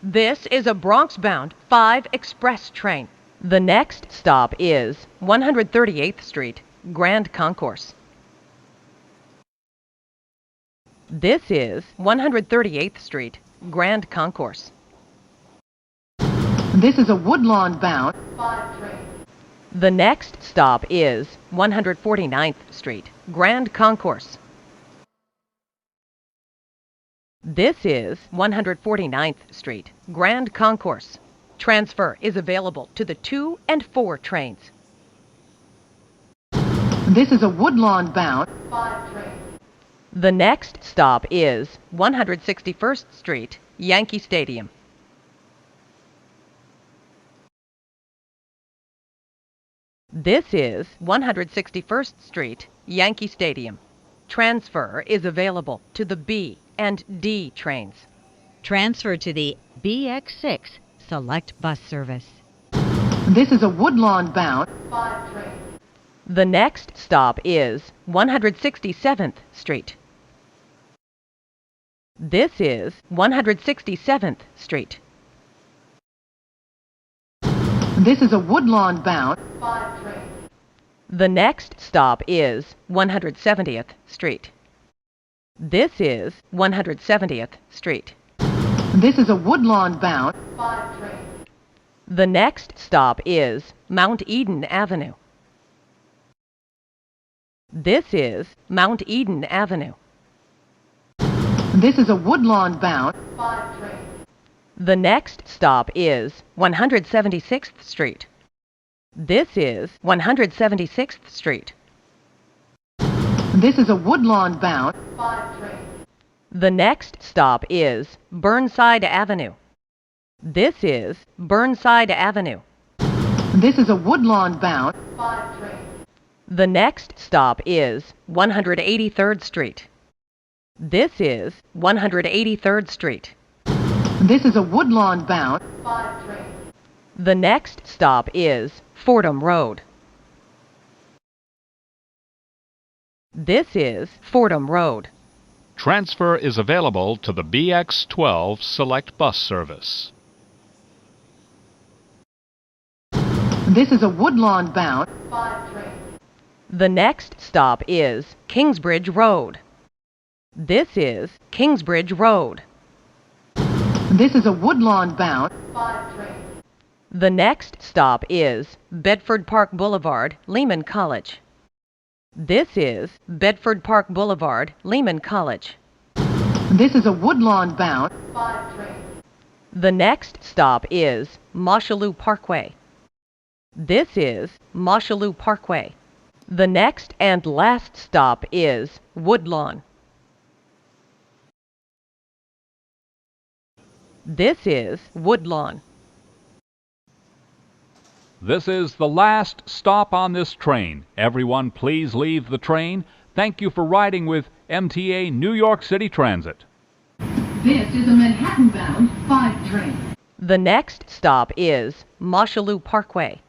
This is a Bronx-bound 5 express train. The next stop is 138th Street, Grand Concourse. This is 138th Street, Grand Concourse. This is a Woodlawn bound 5 train. The next stop is 149th Street, Grand Concourse. This is 149th Street, Grand Concourse. Transfer is available to the 2 and 4 trains. This is a Woodlawn bound 5 train. The next stop is 161st Street, Yankee Stadium. This is 161st Street, Yankee Stadium. Transfer is available to the B and D trains. Transfer to the Bx6 Select Bus Service. This is a Woodlawn bound 5 train. The next stop is 167th Street. This is 167th Street. This is a Woodlawn bound 5 train. The next stop is 170th Street. This is 170th Street. This is a Woodlawn bound 5 train. The next stop is Mount Eden Avenue. This is Mount Eden Avenue. This is a Woodlawn bound 5 train. The next stop is 176th Street. This is 176th Street. This is a Woodlawn bound 5 train. The next stop is Burnside Avenue. This is Burnside Avenue. This is a Woodlawn bound 5 train. The next stop is 183rd Street. This is 183rd Street. This is a Woodlawn bound 5 train. The next stop is Fordham Road. This is Fordham Road. Transfer is available to the Bx12 Select Bus Service. This is a Woodlawn bound 5 train. The next stop is Kingsbridge Road. This is Kingsbridge Road. This is a Woodlawn bound 5 train. The next stop is Bedford Park Boulevard, Lehman College. This is Bedford Park Boulevard, Lehman College. This is a Woodlawn bound 5 train. The next stop is Mosholu Parkway. This is Mosholu Parkway. The next and last stop is Woodlawn. This is Woodlawn. This is the last stop on this train. Everyone, please leave the train. Thank you for riding with MTA New York City Transit. This is a Manhattan-bound 5 train. The next stop is Mosholu Parkway.